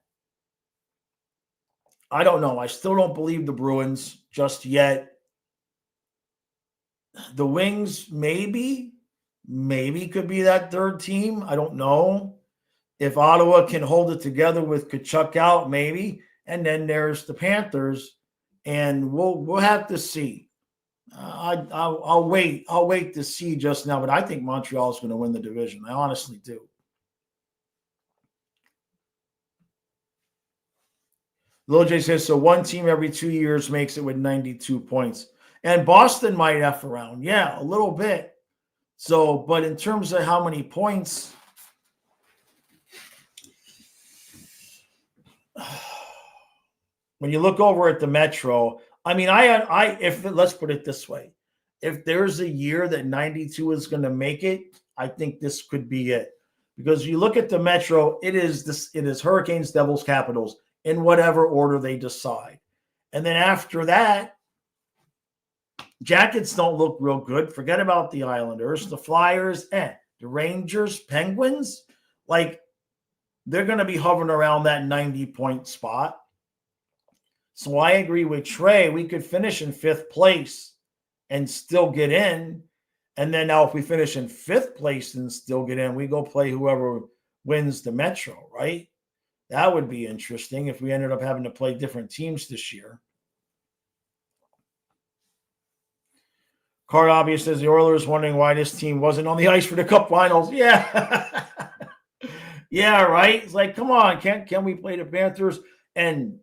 I don't know. I still don't believe the Bruins just yet. The Wings maybe could be that third team. I don't know. If Ottawa can hold it together with Tkachuk out, maybe. And then there's the Panthers, and we'll have to see. I'll wait. I'll wait to see just now, but I think Montreal is going to win the division. I honestly do. Lil J says, so one team every 2 years makes it with 92 points. And Boston might F around. Yeah, a little bit. So, but in terms of how many points, when you look over at the Metro, I mean, let's put it this way. If there's a year that 92 is going to make it, I think this could be it. Because you look at the Metro, it is Hurricanes, Devils, Capitals, in whatever order they decide. And then after that, Jackets don't look real good. Forget about the Islanders, the Flyers, the Rangers, Penguins. Like, they're going to be hovering around that 90-point spot. So I agree with Trey. We could finish in 5th place and still get in. And then now if we finish in 5th place and still get in, we go play whoever wins the Metro, right? That would be interesting if we ended up having to play different teams this year. Card Obvious says the Oilers wondering why this team wasn't on the ice for the Cup Finals. Yeah. Yeah, right? It's like, come on, can we play the Panthers? And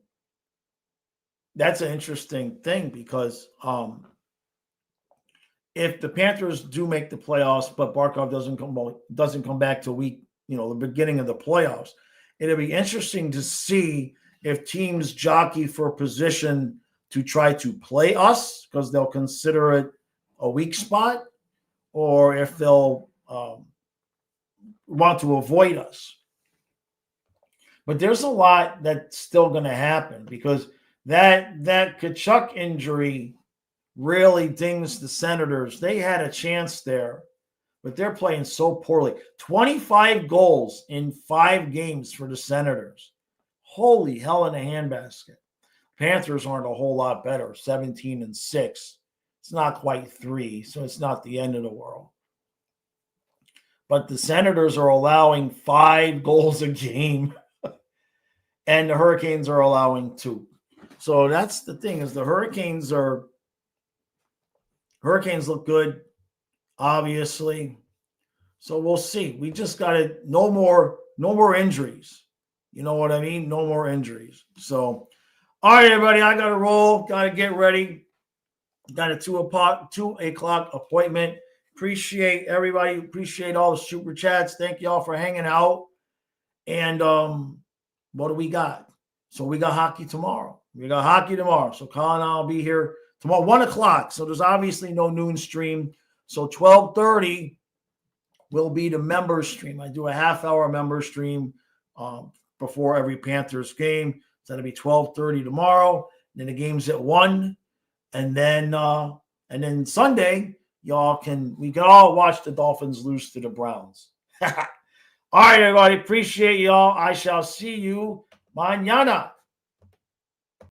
that's an interesting thing because if the Panthers do make the playoffs, but Barkov doesn't come back till the beginning of the playoffs, it'll be interesting to see if teams jockey for position to try to play us because they'll consider it a weak spot, or if they'll want to avoid us. But there's a lot that's still going to happen because that Tkachuk injury really dings the Senators. They had a chance there, but they're playing so poorly. 25 goals in 5 games for the Senators. Holy hell in a handbasket. Panthers aren't a whole lot better, 17-6. It's not quite 3, so it's not the end of the world. But the Senators are allowing 5 goals a game, and the Hurricanes are allowing 2. So that's the thing is the Hurricanes look good, obviously. So we'll see. We just got to no more injuries. You know what I mean? No more injuries. So, all right, everybody, I got to roll. Got to get ready. Got a 2 o'clock appointment. Appreciate everybody. Appreciate all the super chats. Thank you all for hanging out. And what do we got? So we got hockey tomorrow. So Colin and I'll be here tomorrow, 1 o'clock. So there's obviously no noon stream. So 12:30 will be the member stream. I do a half-hour member stream before every Panthers game. So that'll be 12:30 tomorrow. Then the game's at 1. And then Sunday, we can all watch the Dolphins lose to the Browns. All right, everybody. Appreciate y'all. I shall see you mañana.